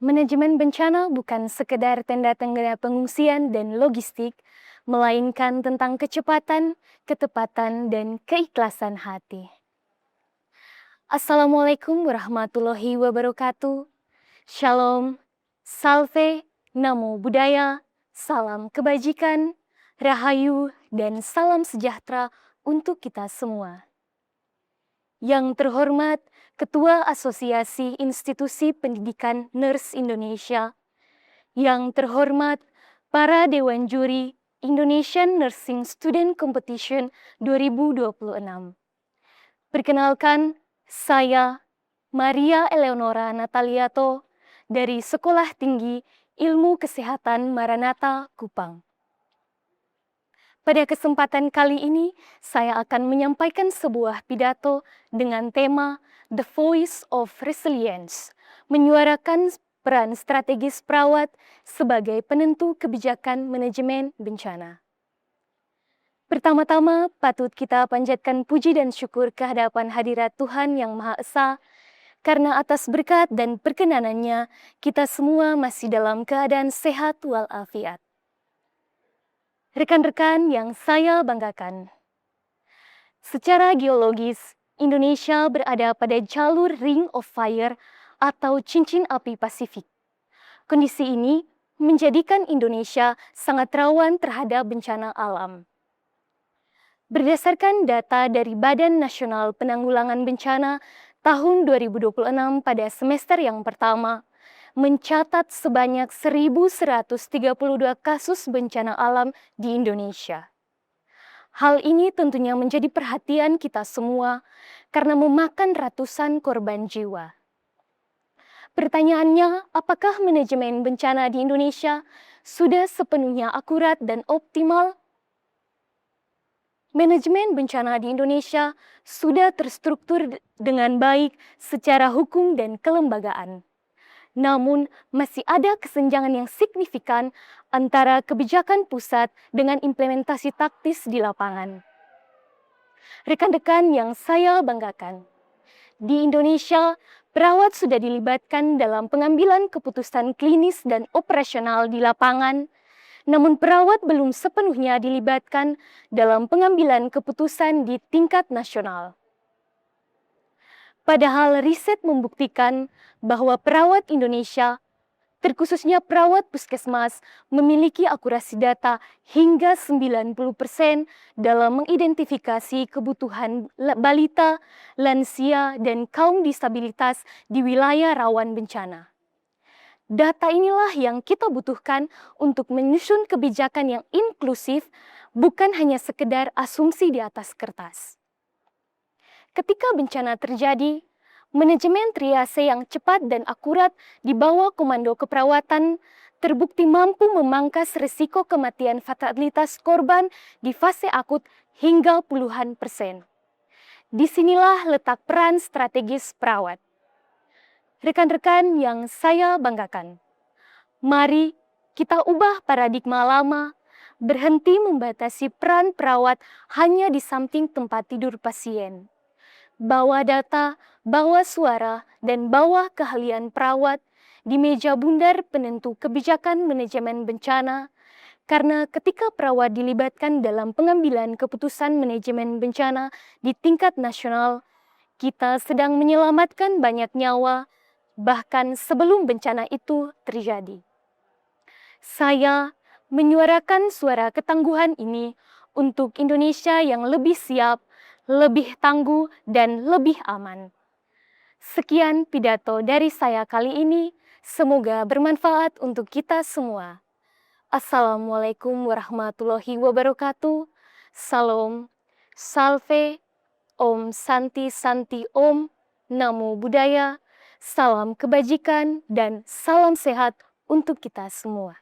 Manajemen bencana bukan sekedar tenda-tenda pengungsian dan logistik, melainkan tentang kecepatan, ketepatan, dan keikhlasan hati. Assalamualaikum warahmatullahi wabarakatuh. Shalom, salve, namo buddhaya, salam kebajikan, rahayu, dan salam sejahtera untuk kita semua. Yang terhormat Ketua Asosiasi Institusi Pendidikan Nurse Indonesia, yang terhormat para Dewan Juri Indonesian Nursing Student Competition 2026. Perkenalkan, saya Maria Eleonora Nataliato dari Sekolah Tinggi Ilmu Kesehatan Maranatha, Kupang. Pada kesempatan kali ini, saya akan menyampaikan sebuah pidato dengan tema The Voice of Resilience, menyuarakan peran strategis perawat sebagai penentu kebijakan manajemen bencana. Pertama-tama, patut kita panjatkan puji dan syukur kehadapan hadirat Tuhan Yang Maha Esa, karena atas berkat dan perkenanannya, kita semua masih dalam keadaan sehat walafiat. Rekan-rekan yang saya banggakan, secara geologis, Indonesia berada pada jalur Ring of Fire atau cincin api Pasifik. Kondisi ini menjadikan Indonesia sangat rawan terhadap bencana alam. Berdasarkan data dari Badan Nasional Penanggulangan Bencana tahun 2026 pada semester yang pertama, mencatat sebanyak 1.132 kasus bencana alam di Indonesia. Hal ini tentunya menjadi perhatian kita semua karena memakan ratusan korban jiwa. Pertanyaannya, apakah manajemen bencana di Indonesia sudah sepenuhnya akurat dan optimal? Manajemen bencana di Indonesia sudah terstruktur dengan baik secara hukum dan kelembagaan. Namun, masih ada kesenjangan yang signifikan antara kebijakan pusat dengan implementasi taktis di lapangan. Rekan-rekan yang saya banggakan, di Indonesia, perawat sudah dilibatkan dalam pengambilan keputusan klinis dan operasional di lapangan, namun perawat belum sepenuhnya dilibatkan dalam pengambilan keputusan di tingkat nasional. Padahal riset membuktikan bahwa perawat Indonesia, terkhususnya perawat puskesmas, memiliki akurasi data hingga 90% dalam mengidentifikasi kebutuhan balita, lansia, dan kaum disabilitas di wilayah rawan bencana. Data inilah yang kita butuhkan untuk menyusun kebijakan yang inklusif, bukan hanya sekedar asumsi di atas kertas. Ketika bencana terjadi, manajemen triase yang cepat dan akurat di bawah komando keperawatan terbukti mampu memangkas risiko kematian fatalitas korban di fase akut hingga puluhan %. Disinilah letak peran strategis perawat. Rekan-rekan yang saya banggakan, mari kita ubah paradigma lama, berhenti membatasi peran perawat hanya di samping tempat tidur pasien. Bawa data, bawa suara, dan bawa keahlian perawat di meja bundar penentu kebijakan manajemen bencana, karena ketika perawat dilibatkan dalam pengambilan keputusan manajemen bencana di tingkat nasional, kita sedang menyelamatkan banyak nyawa, bahkan sebelum bencana itu terjadi. Saya menyuarakan suara ketangguhan ini untuk Indonesia yang lebih siap, lebih tangguh, dan lebih aman. Sekian pidato dari saya kali ini, semoga bermanfaat untuk kita semua. Assalamualaikum warahmatullahi wabarakatuh. Salam, salve, Om Santi Santi Om, Namo Buddhaya, salam kebajikan, dan salam sehat untuk kita semua.